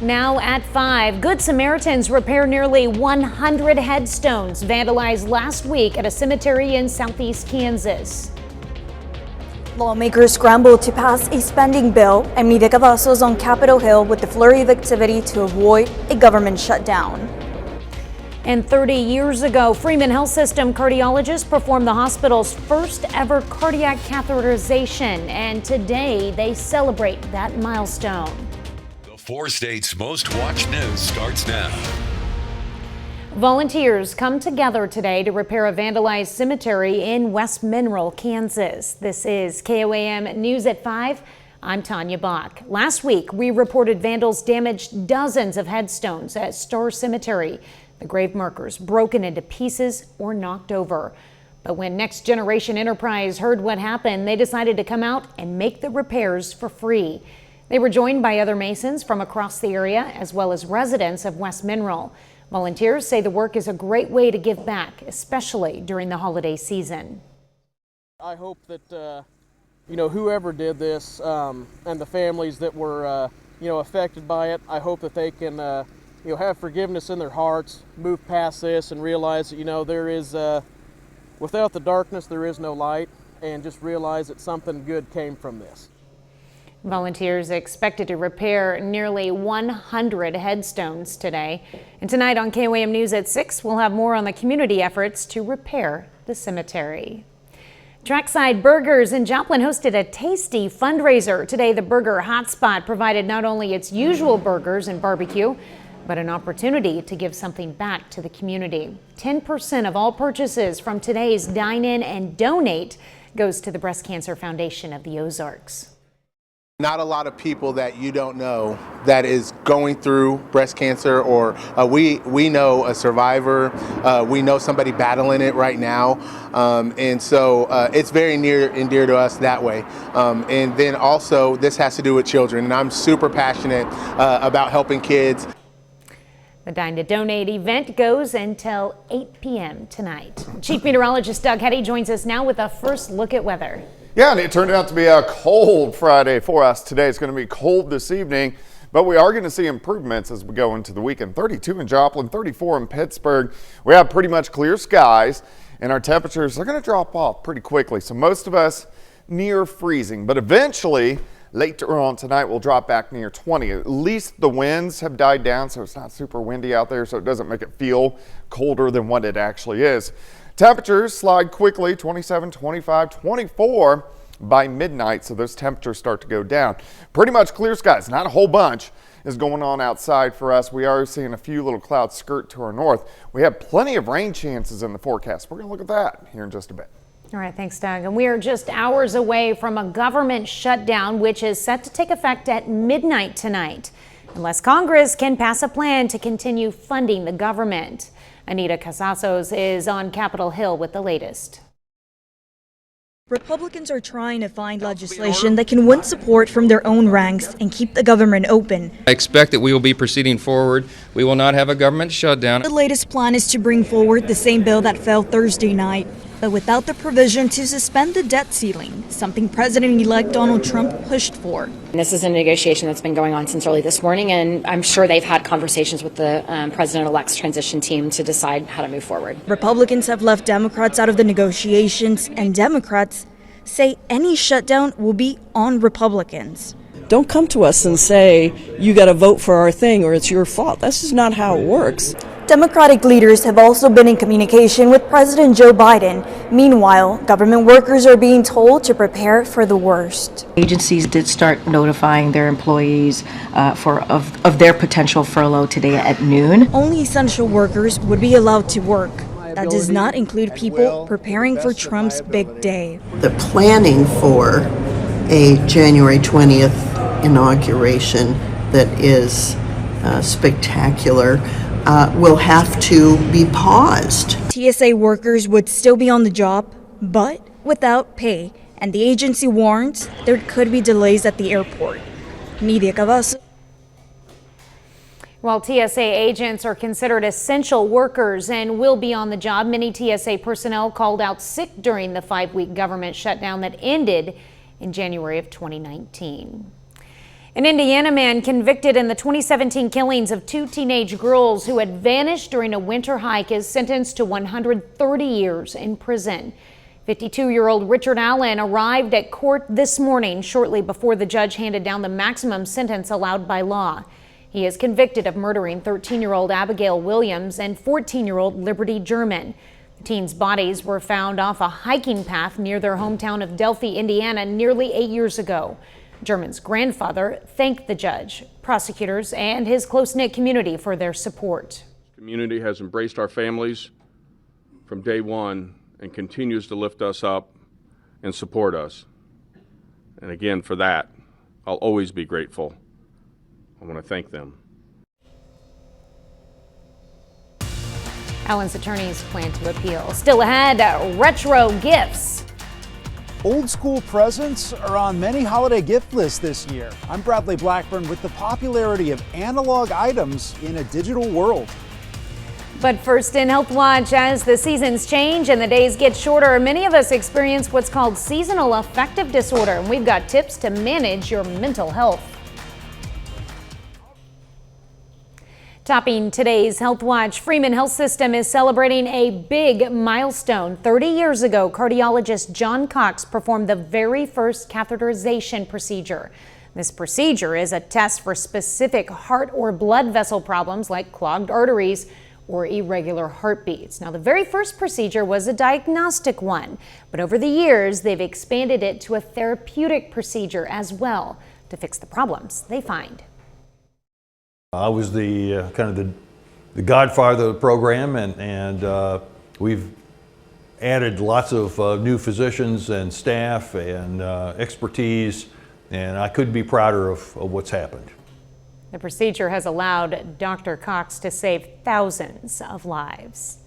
Now at 5, Good Samaritans repair nearly 100 headstones vandalized last week at a cemetery in southeast Kansas. Lawmakers scrambled to pass a spending bill and media cavazos on Capitol Hill with the flurry of activity to avoid a government shutdown. And 30 years ago, Freeman Health System cardiologists performed the hospital's first ever cardiac catheterization, and today they celebrate that milestone. The 4 states' most watched news starts now. Volunteers come together today to repair a vandalized cemetery in West Mineral, Kansas. This is KOAM News at 5. I'm Tanya Bach. Last week, we reported vandals damaged dozens of headstones at Star Cemetery. The grave markers broken into pieces or knocked over. But when Next Generation Enterprise heard what happened, they decided to come out and make the repairs for free. They were joined by other Masons from across the area, as well as residents of West Mineral. Volunteers say the work is a great way to give back, especially during the holiday season. I hope that, whoever did this and the families that were, affected by it, I hope that they can, have forgiveness in their hearts, move past this and realize that, there is, without the darkness, there is no light, and just realize that something good came from this. Volunteers expected to repair nearly 100 headstones today. And tonight on KOAM News at 6, we'll have more on the community efforts to repair the cemetery. Trackside Burgers in Joplin hosted a tasty fundraiser. Today, the Burger Hotspot provided not only its usual burgers and barbecue, but an opportunity to give something back to the community. 10% of all purchases from today's Dine In and Donate goes to the Breast Cancer Foundation of the Ozarks. Not a lot of people that you don't know that is going through breast cancer, or we know a survivor, we know somebody battling it right now, and so it's very near and dear to us that way. And then also this has to do with children, and I'm super passionate about helping kids. The Dine to Donate event goes until 8 p.m. tonight. Chief Meteorologist Doug Hetty joins us now with a first look at weather. Yeah, and it turned out to be a cold Friday for us today. It's going to be cold this evening, but we are going to see improvements as we go into the weekend. 32 in Joplin, 34 in Pittsburgh. We have pretty much clear skies, and our temperatures are going to drop off pretty quickly. So most of us near freezing, but eventually later on tonight we'll drop back near 20. At least the winds have died down, so it's not super windy out there, so it doesn't make it feel colder than what it actually is. Temperatures slide quickly, 27, 25, 24 by midnight, so those temperatures start to go down. Pretty much clear skies, not a whole bunch is going on outside for us. We are seeing a few little clouds skirt to our north. We have plenty of rain chances in the forecast. We're going to look at that here in just a bit. All right, thanks, Doug. And we are just hours away from a government shutdown, which is set to take effect at midnight tonight, unless Congress can pass a plan to continue funding the government. Anita Casassos is on Capitol Hill with the latest. Republicans are trying to find legislation that can win support from their own ranks and keep the government open. I expect that we will be proceeding forward. We will not have a government shutdown. The latest plan is to bring forward the same bill that fell Thursday night, but without the provision to suspend the debt ceiling, something President-elect Donald Trump pushed for. This is a negotiation that's been going on since early this morning, and I'm sure they've had conversations with the President-elect's transition team to decide how to move forward. Republicans have left Democrats out of the negotiations, and Democrats say any shutdown will be on Republicans. Don't come to us and say, you got to vote for our thing or it's your fault. This is not how it works. Democratic leaders have also been in communication with President Joe Biden. Meanwhile, government workers are being told to prepare for the worst. Agencies did start notifying their employees of their potential furlough today at noon. Only essential workers would be allowed to work. That does not include people preparing for Trump's big day. The planning for a January 20th inauguration that is spectacular will have to be paused. TSA workers would still be on the job, but without pay, and the agency warns there could be delays at the airport. Media Cavazos. While TSA agents are considered essential workers and will be on the job, many TSA personnel called out sick during the 5-week government shutdown that ended in January of 2019. An Indiana man convicted in the 2017 killings of 2 teenage girls who had vanished during a winter hike is sentenced to 130 years in prison. 52-year-old Richard Allen arrived at court this morning shortly before the judge handed down the maximum sentence allowed by law. He is convicted of murdering 13-year-old Abigail Williams and 14-year-old Liberty German. The teens' bodies were found off a hiking path near their hometown of Delphi, Indiana, nearly 8 years ago. German's grandfather thanked the judge, prosecutors, and his close-knit community for their support. The community has embraced our families from day one and continues to lift us up and support us. And again, for that, I'll always be grateful. I want to thank them. Allen's attorneys plan to appeal. Still ahead, retro gifts. Old school presents are on many holiday gift lists this year. I'm Bradley Blackburn with the popularity of analog items in a digital world. But first in Health Watch, as the seasons change and the days get shorter, many of us experience what's called seasonal affective disorder, and we've got tips to manage your mental health. Topping today's Health Watch, Freeman Health System is celebrating a big milestone. 30 years ago, cardiologist John Cox performed the very first catheterization procedure. This procedure is a test for specific heart or blood vessel problems like clogged arteries or irregular heartbeats. Now, the very first procedure was a diagnostic one, but over the years, they've expanded it to a therapeutic procedure as well to fix the problems they find. I was the kind of the godfather of the program, and we've added lots of new physicians and staff and expertise, and I couldn't be prouder of what's happened. The procedure has allowed Dr. Cox to save thousands of lives.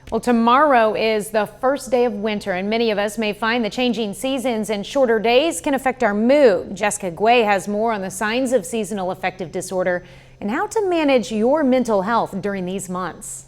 Well, tomorrow is the first day of winter, and many of us may find the changing seasons and shorter days can affect our mood. Jessica Guay has more on the signs of seasonal affective disorder and how to manage your mental health during these months.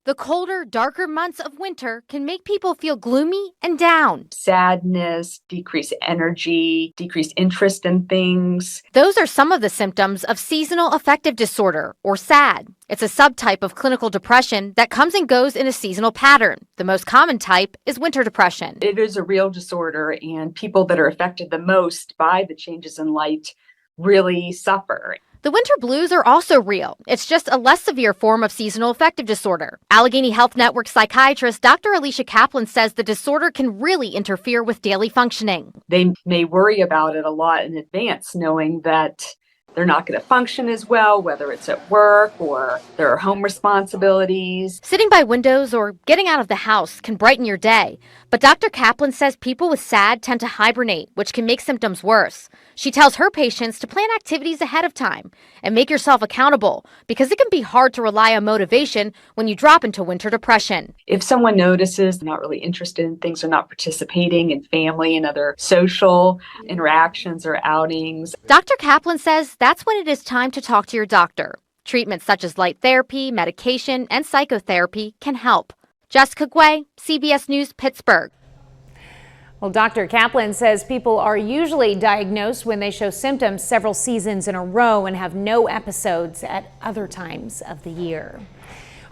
The colder, darker months of winter can make people feel gloomy and down. Sadness, decreased energy, decreased interest in things. Those are some of the symptoms of seasonal affective disorder, or SAD. It's a subtype of clinical depression that comes and goes in a seasonal pattern. The most common type is winter depression. It is a real disorder, and people that are affected the most by the changes in light really suffer. The winter blues are also real. It's just a less severe form of seasonal affective disorder. Allegheny Health Network psychiatrist Dr. Alicia Kaplan says the disorder can really interfere with daily functioning. They may worry about it a lot in advance, knowing that they're not going to function as well, whether it's at work or there are home responsibilities. Sitting by windows or getting out of the house can brighten your day. But Dr. Kaplan says people with SAD tend to hibernate, which can make symptoms worse. She tells her patients to plan activities ahead of time and make yourself accountable, because it can be hard to rely on motivation when you drop into winter depression. If someone notices they're not really interested in things or not participating in family and other social interactions or outings, Dr. Kaplan says that's when it is time to talk to your doctor. Treatments such as light therapy, medication, and psychotherapy can help. Jessica Guay, CBS News, Pittsburgh. Well, Dr. Kaplan says people are usually diagnosed when they show symptoms several seasons in a row and have no episodes at other times of the year.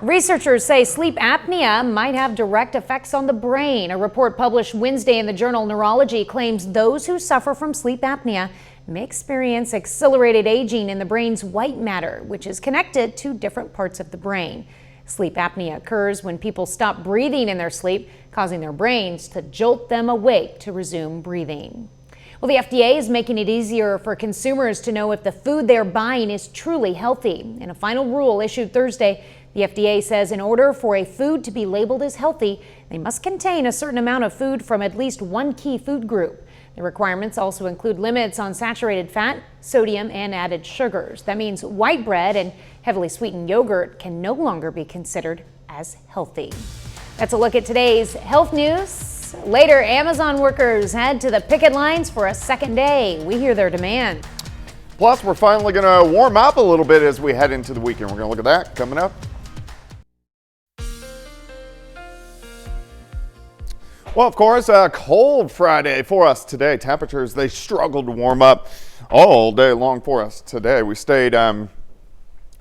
Researchers say sleep apnea might have direct effects on the brain. A report published Wednesday in the journal Neurology claims those who suffer from sleep apnea may experience accelerated aging in the brain's white matter, which is connected to different parts of the brain. Sleep apnea occurs when people stop breathing in their sleep, causing their brains to jolt them awake to resume breathing. Well, the FDA is making it easier for consumers to know if the food they're buying is truly healthy. In a final rule issued Thursday, the FDA says in order for a food to be labeled as healthy, they must contain a certain amount of food from at least one key food group. The requirements also include limits on saturated fat, sodium, and added sugars. That means white bread and heavily sweetened yogurt can no longer be considered as healthy. That's a look at today's health news. Later, Amazon workers head to the picket lines for a second day. We hear their demand. Plus, we're finally going to warm up a little bit as we head into the weekend. We're going to look at that coming up. Well, of course, a cold Friday for us today. Temperatures, they struggled to warm up all day long for us today. We stayed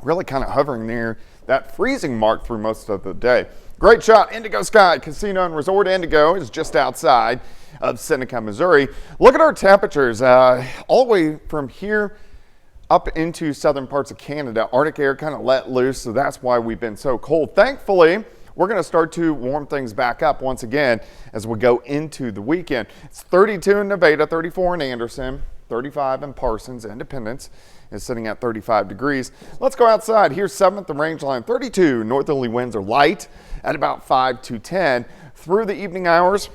really kind of hovering near that freezing mark through most of the day. Great shot. Indigo Sky Casino and Resort Indigo is just outside of Seneca, Missouri. Look at our temperatures all the way from here up into southern parts of Canada. Arctic air kind of let loose, so that's why we've been so cold. Thankfully, we're going to start to warm things back up once again as we go into the weekend. It's 32 in Nevada, 34 in Anderson, 35 in Parsons. Independence is sitting at 35 degrees. Let's go outside. Here's 7th and Rangeline, 32. Northerly winds are light at about 5 to 10. Through the evening hours,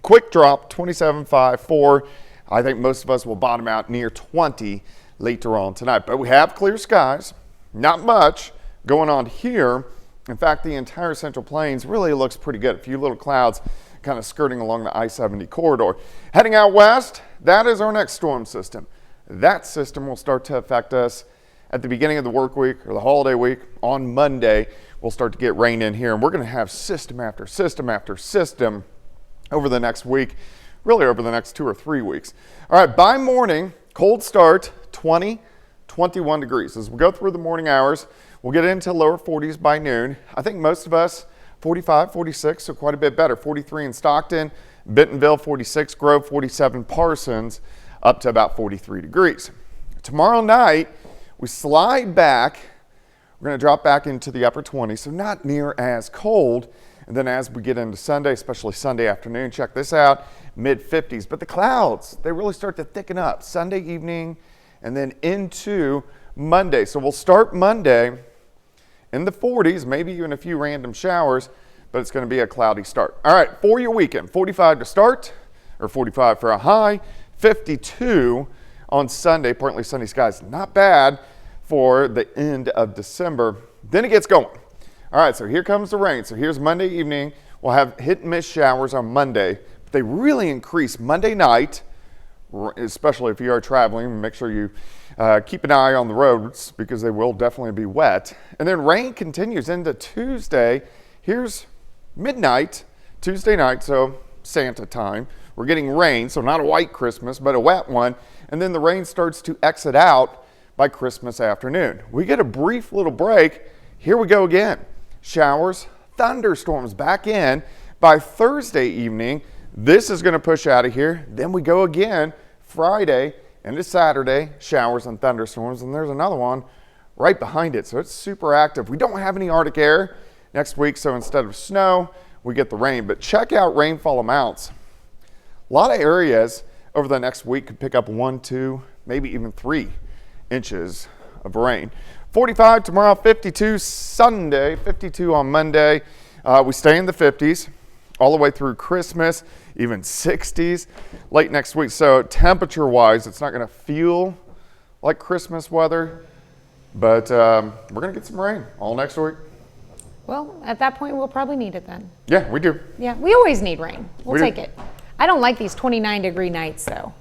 quick drop, 27.54. I think most of us will bottom out near 20 later on tonight. But we have clear skies. Not much going on here. In fact, the entire Central Plains really looks pretty good. A few little clouds kind of skirting along the I-70 corridor. Heading out west, that is our next storm system. That system will start to affect us at the beginning of the work week or the holiday week. On Monday, we'll start to get rain in here, and we're going to have system after system after system over the next week, really over the next 2 or 3 weeks. All right, by morning, cold start, 20, 21 degrees. As we go through the morning hours, we'll get into lower 40s by noon. I think most of us 45, 46, so quite a bit better. 43 in Stockton, Bentonville, 46, Grove, 47, Parsons, up to about 43 degrees. Tomorrow night, we slide back. We're going to drop back into the upper 20s, so not near as cold. And then as we get into Sunday, especially Sunday afternoon, check this out, mid-50s. But the clouds, they really start to thicken up Sunday evening and then into Monday. So we'll start Monday in the 40s, maybe even a few random showers, but it's going to be a cloudy start. All right, for your weekend, 45 to start, or 45 for a high, 52 on Sunday, partly sunny skies. Not bad for the end of December. Then it gets going. All right, so here comes the rain. So here's Monday evening. We'll have hit and miss showers on Monday, but they really increase Monday night, especially if you are traveling. Make sure you keep an eye on the roads because they will definitely be wet. And then rain continues into Tuesday. Here's midnight, Tuesday night, so Santa time. We're getting rain, so not a white Christmas, but a wet one. And then the rain starts to exit out by Christmas afternoon. We get a brief little break. Here we go again. Showers, thunderstorms back in by Thursday evening. This is going to push out of here. Then we go again Friday into Saturday, showers and thunderstorms. And there's another one right behind it. So it's super active. We don't have any Arctic air next week, so instead of snow, we get the rain. But check out rainfall amounts. A lot of areas over the next week could pick up 1, 2, maybe even 3 inches of rain. 45 tomorrow, 52 Sunday, 52 on Monday. We stay in the 50s all the way through Christmas, even 60s late next week. So temperature-wise, it's not going to feel like Christmas weather, but we're going to get some rain all next week. Well, at that point, we'll probably need it then. Yeah, we do. Yeah, we always need rain. We'll take it. I don't like these 29-degree nights, though.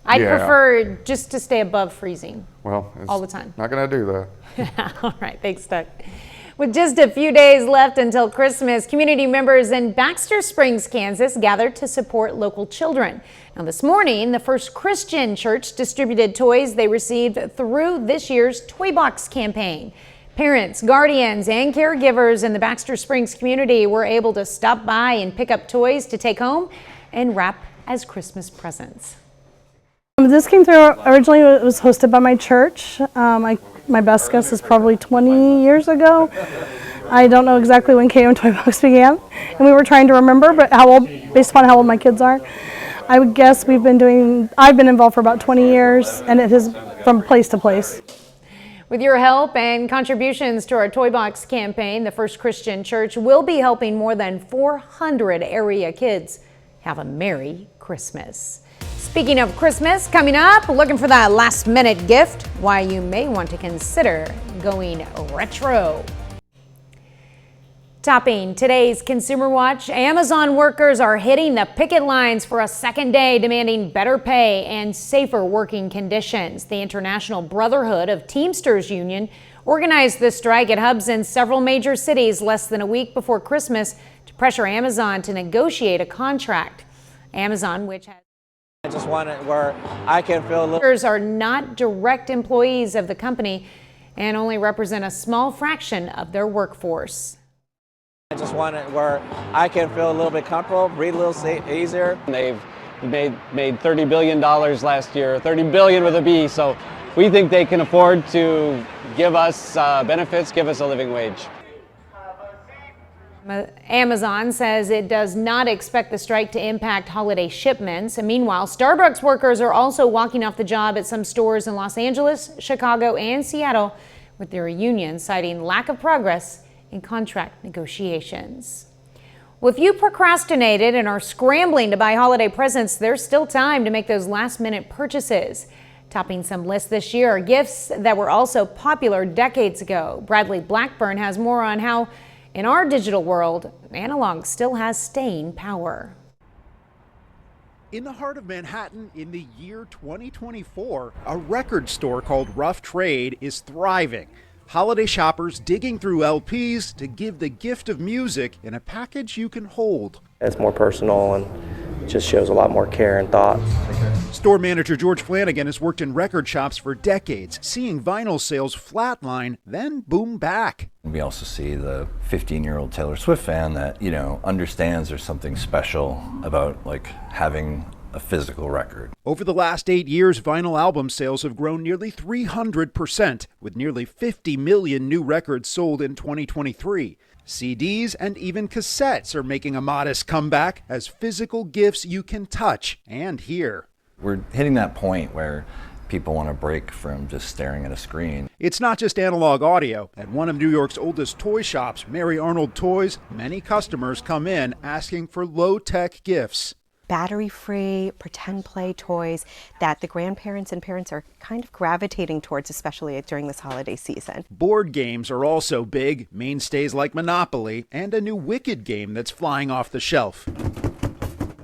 I'd prefer just to stay above freezing all the time. Not going to do that. All right, thanks, Doug. With just a few days left until Christmas, community members in Baxter Springs, Kansas gathered to support local children. Now this morning, the First Christian Church distributed toys they received through this year's Toy Box campaign. Parents, guardians, and caregivers in the Baxter Springs community were able to stop by and pick up toys to take home and wrap as Christmas presents. This came through, originally it was hosted by my church. My best guess is probably 20 years ago. I don't know exactly when KM Toy Box began, and we were trying to remember, but how old, based upon how old my kids are. I would guess I've been involved for about 20 years, and it is from place to place. With your help and contributions to our Toy Box campaign, the First Christian Church will be helping more than 400 area kids have a Merry Christmas. Speaking of Christmas, coming up, looking for that last-minute gift, why you may want to consider going retro. Topping today's Consumer Watch, Amazon workers are hitting the picket lines for a second day, demanding better pay and safer working conditions. The International Brotherhood of Teamsters Union organized the strike at hubs in several major cities less than a week before Christmas to pressure Amazon to negotiate a contract. Amazon, which has I just want it where I can feel a little. Workers are not direct employees of the company and only represent a small fraction of their workforce. I just want it where I can feel a little bit comfortable, breathe a little easier. They've made $30 billion last year, 30 billion with a B. So we think they can afford to give us benefits, give us a living wage. Amazon says it does not expect the strike to impact holiday shipments. And meanwhile, Starbucks workers are also walking off the job at some stores in Los Angeles, Chicago, and Seattle, with their union citing lack of progress in contract negotiations. Well, if you procrastinated and are scrambling to buy holiday presents, there's still time to make those last-minute purchases. Topping some lists this year are gifts that were also popular decades ago. Bradley Blackburn has more on how, in our digital world, analog still has staying power. In the heart of Manhattan in the year 2024, a record store called Rough Trade is thriving. Holiday shoppers digging through LPs to give the gift of music in a package you can hold. It's more personal and just shows a lot more care and thought. Store manager George Flanagan has worked in record shops for decades, seeing vinyl sales flatline, then boom back. We also see the 15-year-old Taylor Swift fan that, understands there's something special about having a physical record. Over the last 8 years, vinyl album sales have grown nearly 300%, with nearly 50 million new records sold in 2023. CDs and even cassettes are making a modest comeback as physical gifts you can touch and hear. We're hitting that point where people want to break from just staring at a screen. It's not just analog audio. At one of New York's oldest toy shops, Mary Arnold Toys, many customers come in asking for low-tech gifts. Battery-free, pretend play toys that the grandparents and parents are kind of gravitating towards, especially during this holiday season. Board games are also big, mainstays like Monopoly, and a new Wicked game that's flying off the shelf.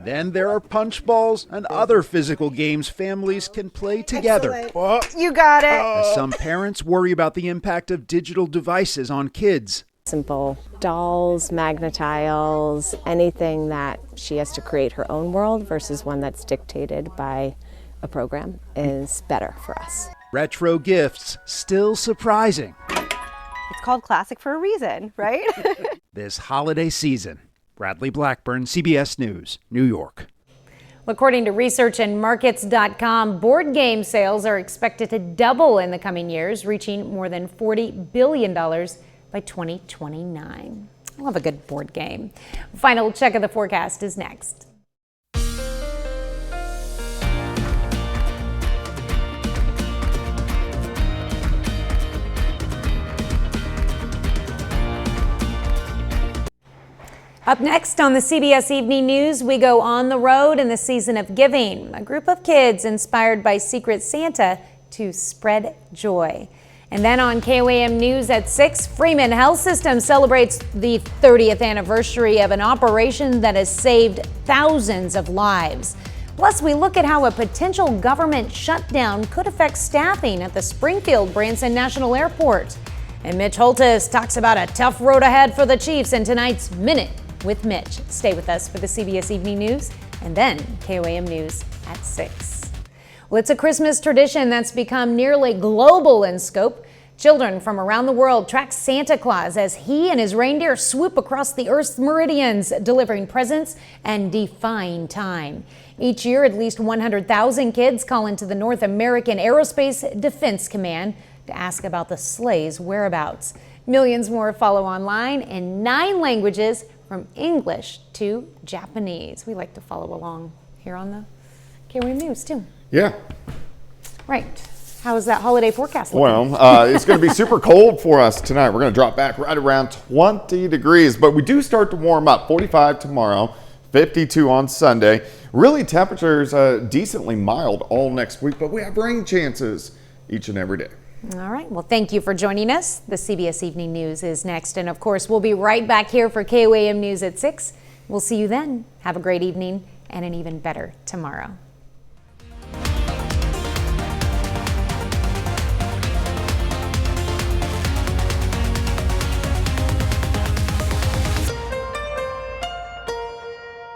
Then there are punch balls and other physical games families can play together. You got it! As some parents worry about the impact of digital devices on kids. Simple dolls, magnetiles, anything that she has to create her own world versus one that's dictated by a program is better for us. Retro gifts still surprising. It's called classic for a reason, right? This holiday season. Bradley Blackburn, CBS News, New York. According to research and markets.com, board game sales are expected to double in the coming years, reaching more than $40 billion by 2029. I love a good board game. Final check of the forecast is next. Up next on the CBS Evening News, we go on the road in the season of giving. A group of kids inspired by Secret Santa to spread joy. And then on KOAM News at 6, Freeman Health System celebrates the 30th anniversary of an operation that has saved thousands of lives. Plus, we look at how a potential government shutdown could affect staffing at the Springfield Branson National Airport. And Mitch Holtis talks about a tough road ahead for the Chiefs in tonight's Minute with Mitch. Stay with us for the CBS Evening News and then KOAM News at 6. Well, it's a Christmas tradition that's become nearly global in scope. Children from around the world track Santa Claus as he and his reindeer swoop across the Earth's meridians, delivering presents and defying time. Each year, at least 100,000 kids call into the North American Aerospace Defense Command to ask about the sleigh's whereabouts. Millions more follow online in 9 languages, from English to Japanese. We like to follow along here on the KOAM News too. Yeah. Right. How is that holiday forecast looking? Well, it's going to be super cold for us tonight. We're going to drop back right around 20 degrees, but we do start to warm up. 45 tomorrow, 52 on Sunday. Really, temperatures decently mild all next week, but we have rain chances each and every day. All right. Well, thank you for joining us. The CBS Evening News is next. And of course, we'll be right back here for KOAM News at 6. We'll see you then. Have a great evening and an even better tomorrow.